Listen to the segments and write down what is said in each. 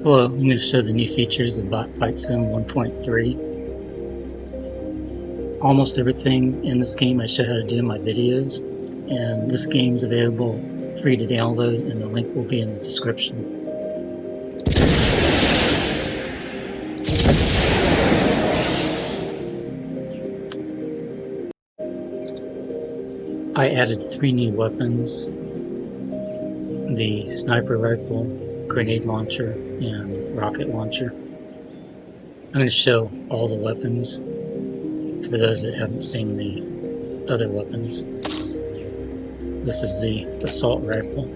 Hello, I'm going to show the new features of BotFightSim 1.3. Almost everything in this game I show how to do in my videos, and this game is available free to download, and the link will be in the description. I added 3 new weapons: the sniper rifle, grenade launcher, and rocket launcher. I'm going to show all the weapons for those that haven't seen the other weapons. This is the assault rifle.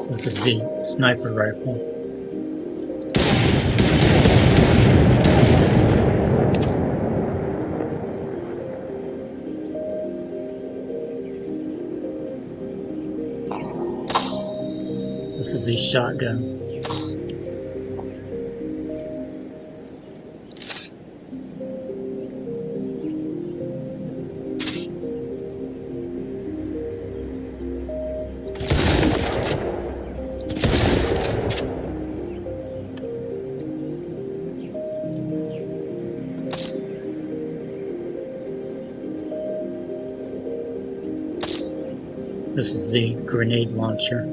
This is the sniper rifle. This is the shotgun. This is the grenade launcher.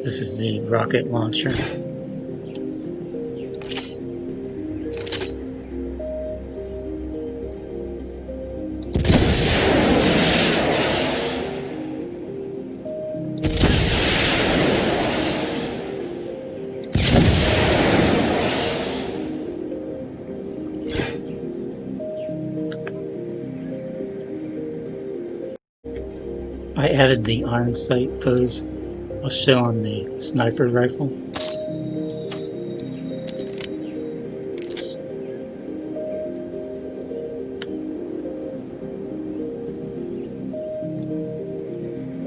This is the rocket launcher. I added the iron sight pose I'll show on the sniper rifle.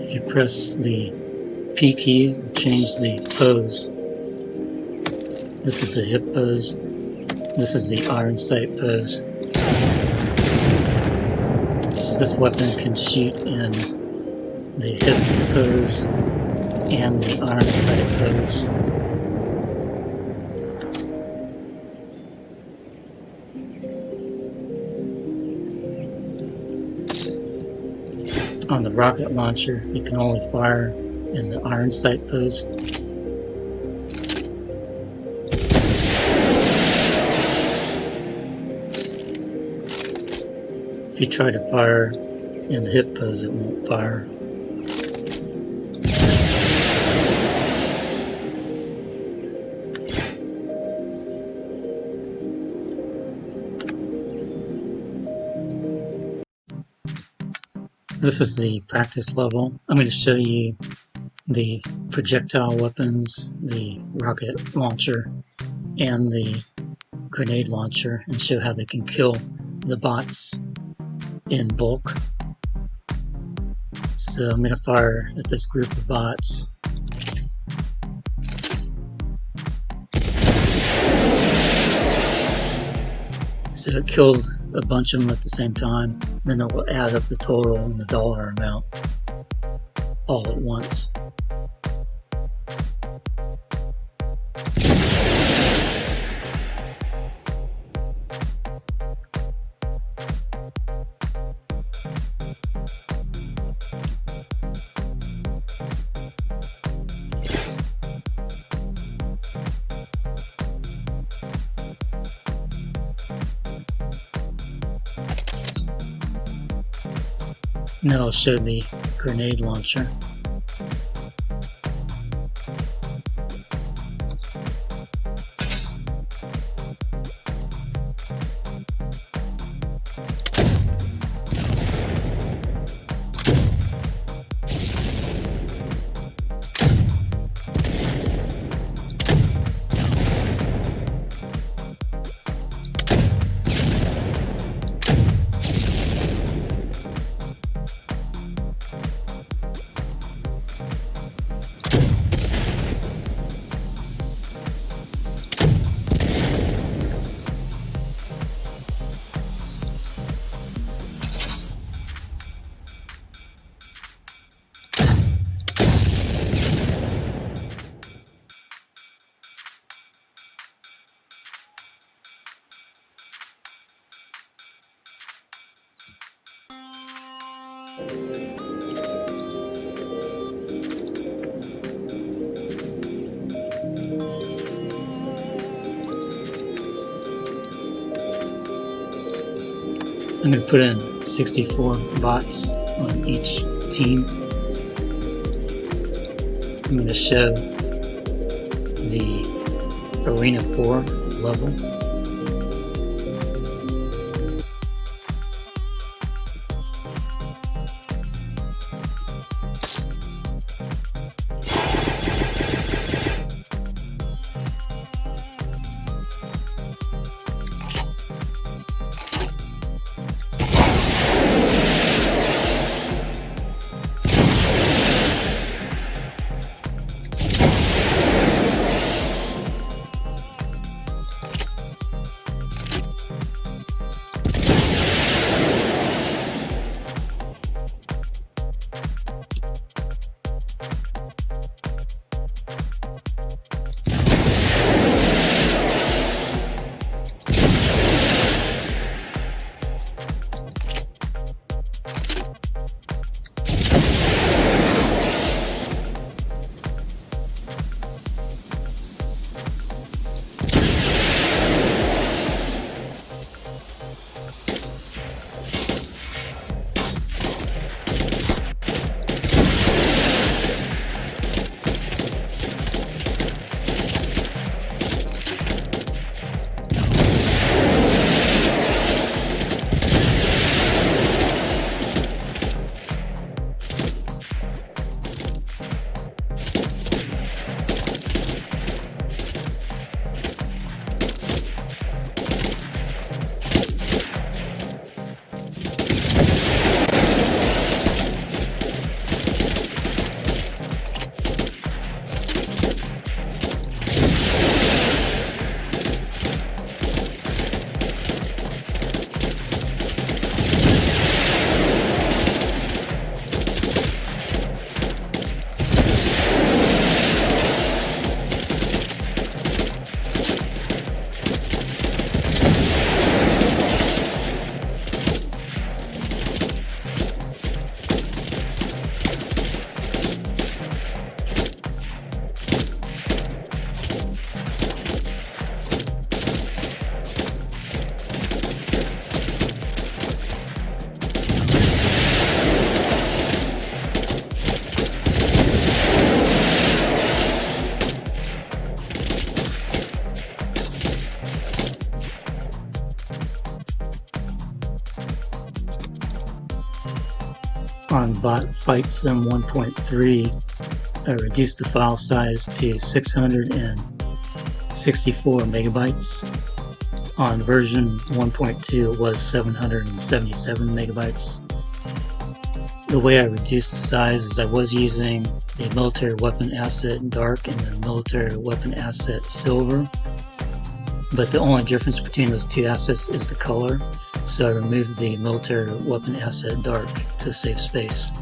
If you press the P key to change the pose, this is the hip pose, this is the iron sight pose. This weapon can shoot in the hip pose and the iron sight pose. On the rocket launcher, you can only fire in the iron sight pose. If you try to fire in the hip pose, it won't fire. This is the practice level. I'm going to show you the projectile weapons, the rocket launcher, and the grenade launcher, and show how they can kill the bots in bulk. So I'm going to fire at this group of bots. So it killed a bunch of them at the same time. Then it will add up the total and the dollar amount all at once. Now I'll show the grenade launcher. I'm going to put in 64 bots on each team. I'm going to show the Arena 4 level. On BotFightSim 1.3, I reduced the file size to 664 megabytes. On version 1.2, it was 777 megabytes. The way I reduced the size is I was using the military weapon asset dark and the military weapon asset silver, but the only difference between those two assets is the color, so I removed the military weapon asset dark to save space.